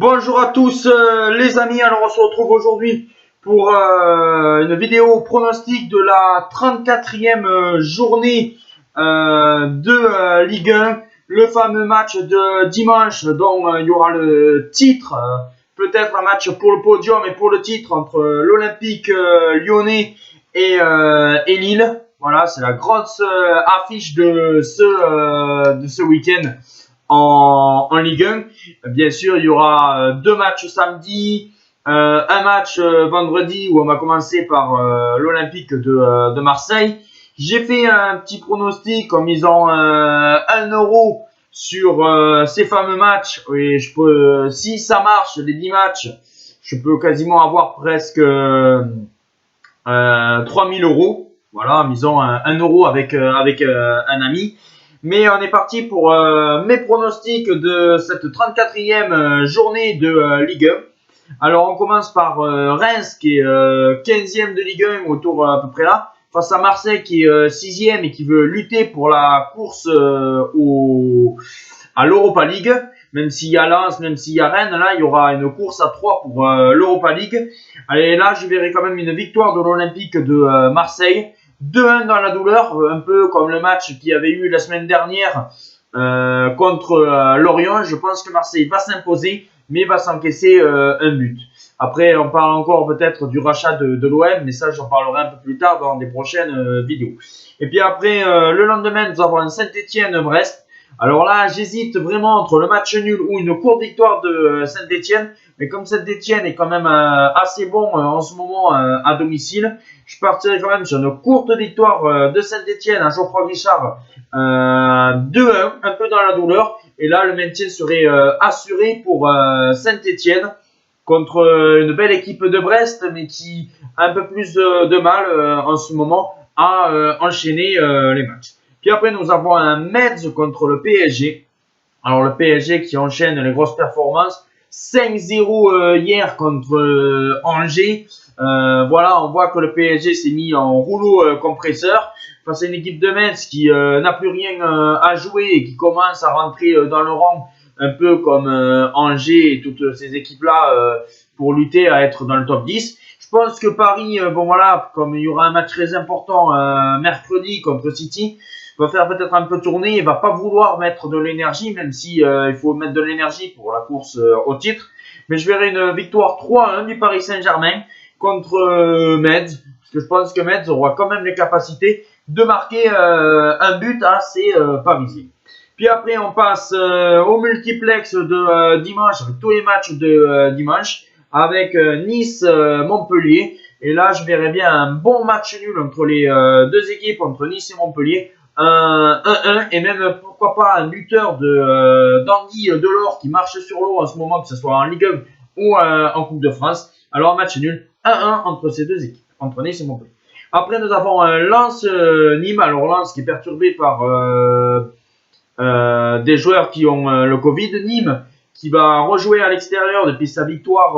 Bonjour à tous les amis, alors on se retrouve aujourd'hui pour une vidéo pronostic de la 34e journée de Ligue 1, le fameux match de dimanche dont il y aura le titre, peut-être un match pour le podium et pour le titre entre l'Olympique lyonnais et Lille. Voilà, c'est la grosse affiche de ce week-end en Ligue 1. Bien sûr, il y aura deux matchs samedi, un match vendredi où on va commencer par l'Olympique de Marseille. J'ai fait un petit pronostic en misant 1 euro sur ces fameux matchs. Et je peux, si ça marche, les 10 matchs, je peux quasiment avoir presque 3000 euros. Voilà, en misant 1 euro avec un ami. Mais on est parti pour mes pronostics de cette 34e journée de Ligue 1. Alors on commence par Reims qui est 15e de Ligue 1 autour à peu près là, face à Marseille qui est 6e et qui veut lutter pour la course à l'Europa League. Même s'il y a Lens, même s'il y a Rennes, là il y aura une course à 3 pour l'Europa League. Allez, là je verrai quand même une victoire de l'Olympique de Marseille. 2-1 dans la douleur, un peu comme le match qu'il y avait eu la semaine dernière contre Lorient. Je pense que Marseille va s'imposer, mais va s'encaisser un but. Après, on parle encore peut-être du rachat de l'OM, mais ça, j'en parlerai un peu plus tard dans des prochaines vidéos. Et puis après, le lendemain, nous avons un Saint-Étienne-Brest. Alors là, j'hésite vraiment entre le match nul ou une courte victoire de Saint-Étienne. Mais comme Saint-Étienne est quand même assez bon en ce moment à domicile, je partirai quand même sur une courte victoire de Saint-Étienne à Geoffroy Guichard 2-1, un peu dans la douleur. Et là, le maintien serait assuré pour Saint-Étienne contre une belle équipe de Brest, mais qui a un peu plus de mal en ce moment à enchaîner les matchs. Puis après, nous avons un Metz contre le PSG. Alors le PSG qui enchaîne les grosses performances. 5-0 hier contre Angers. Voilà, on voit que le PSG s'est mis en rouleau compresseur face à une équipe de Metz qui n'a plus rien à jouer et qui commence à rentrer dans le rang un peu comme Angers et toutes ces équipes-là pour lutter à être dans le top 10. Je pense que Paris, bon voilà, comme il y aura un match très important mercredi contre City, va faire peut-être un peu tourner, il va pas vouloir mettre de l'énergie, même si il faut mettre de l'énergie pour la course au titre. Mais je verrai une victoire 3-1 du Paris Saint-Germain contre Metz, parce que je pense que Metz aura quand même les capacités de marquer un but assez parisien. Puis après, on passe au multiplex de dimanche, avec tous les matchs de dimanche, avec Nice-Montpellier. Et là, je verrai bien un bon match nul entre les deux équipes, entre Nice et Montpellier. 1-1 et même pourquoi pas un buteur de d'Andy Delors qui marche sur l'eau en ce moment, que ce soit en Ligue 1 ou en Coupe de France. Alors match nul 1-1 entre ces deux équipes, entre Nice et Montpellier. Après nous avons Lens-Nîmes. Alors Lens qui est perturbé par des joueurs qui ont le Covid. Nîmes qui va rejouer à l'extérieur depuis sa victoire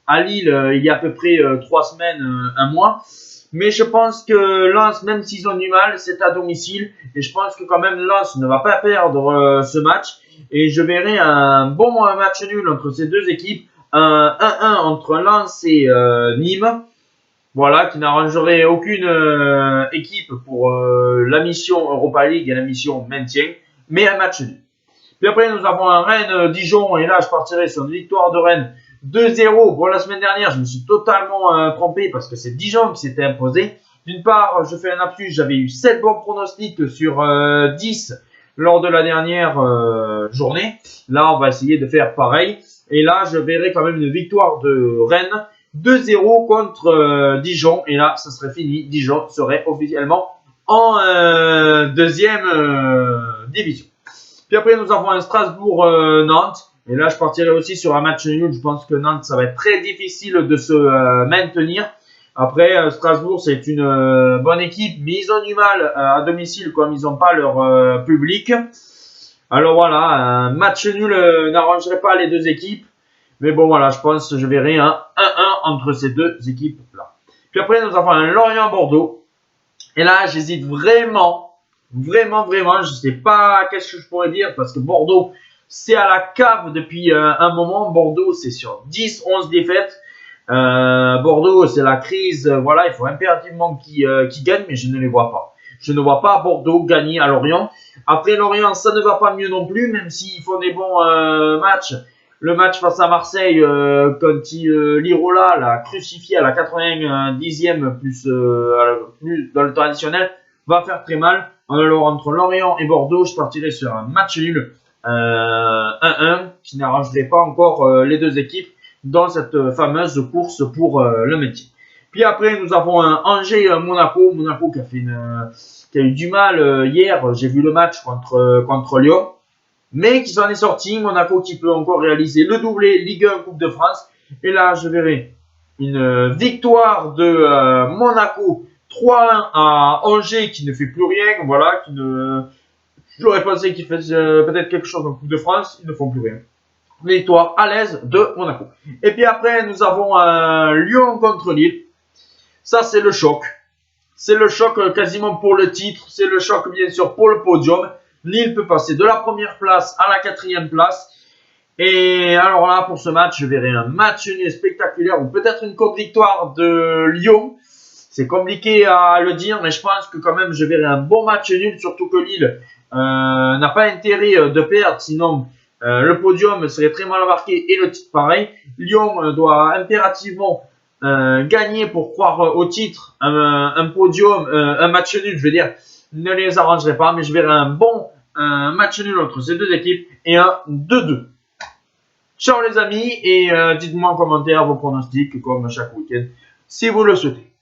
à Lille il y a à peu près 3 semaines, un mois. Mais je pense que Lens, même s'ils ont du mal, c'est à domicile. Et je pense que quand même Lens ne va pas perdre ce match. Et je verrai un bon match nul entre ces deux équipes. Un 1-1 entre Lens et Nîmes. Voilà, qui n'arrangerait aucune équipe pour la mission Europa League et la mission maintien. Mais un match nul. Puis après, nous avons un Rennes-Dijon. Et là, je partirai sur une victoire de Rennes 2-0. Bon, la semaine dernière, je me suis totalement trompé parce que c'est Dijon qui s'était imposé. D'une part, je fais un lapsus, j'avais eu 7 bons pronostics sur 10 lors de la dernière journée. Là, on va essayer de faire pareil. Et là, je verrai quand même une victoire de Rennes 2-0 contre Dijon. Et là, ça serait fini. Dijon serait officiellement en deuxième division. Puis après, nous avons un Strasbourg-Nantes. Et là, je partirai aussi sur un match nul. Je pense que Nantes, ça va être très difficile de se maintenir. Après, Strasbourg, c'est une bonne équipe, mais ils ont du mal à domicile comme ils n'ont pas leur public. Alors voilà, un match nul n'arrangerait pas les deux équipes. Mais bon, voilà, je pense que je verrai un 1-1 entre ces deux équipes-là. Puis après, nous avons un Lorient-Bordeaux. Et là, j'hésite vraiment. Je ne sais pas qu'est-ce que je pourrais dire parce que Bordeaux c'est à la cave depuis un moment. Bordeaux, c'est sur 10-11 défaites. Bordeaux, c'est la crise. Voilà, il faut impérativement qu'ils gagnent, mais je ne les vois pas. Je ne vois pas Bordeaux gagner à Lorient. Après Lorient, ça ne va pas mieux non plus, même s'ils font des bons matchs. Le match face à Marseille, quand Lirola l'a crucifié à la 90e plus dans le temps additionnel, va faire très mal. Alors entre Lorient et Bordeaux, je partirai sur un match nul 1-1 qui n'arrangerait pas encore les deux équipes dans cette fameuse course pour le métier. Puis après, nous avons un Angers-Monaco. Monaco qui a eu du mal hier. J'ai vu le match contre Lyon. Mais qui s'en est sorti. Monaco qui peut encore réaliser le doublé Ligue 1 Coupe de France. Et là, je verrai une victoire de Monaco 3-1 à Angers qui ne fait plus rien. Voilà, j'aurais pensé qu'ils faisaient peut-être quelque chose en Coupe de France. Ils ne font plus rien. Victoire à l'aise de Monaco. Et puis après, nous avons Lyon contre Lille. Ça, c'est le choc. C'est le choc quasiment pour le titre. C'est le choc, bien sûr, pour le podium. Lille peut passer de la première place à la 4e place. Et alors là, pour ce match, je verrai un match nul spectaculaire ou peut-être une courte victoire de Lyon. C'est compliqué à le dire, mais je pense que quand même, je verrai un bon match nul, surtout que Lille n'a pas intérêt de perdre, sinon le podium serait très mal marqué et le titre pareil. Lyon doit impérativement gagner pour croire au titre. Un podium, un match nul, je veux dire, ne les arrangerait pas, mais je verrai un bon match nul entre ces deux équipes et un 2-2. Ciao les amis et dites-moi en commentaire vos pronostics comme chaque week-end si vous le souhaitez.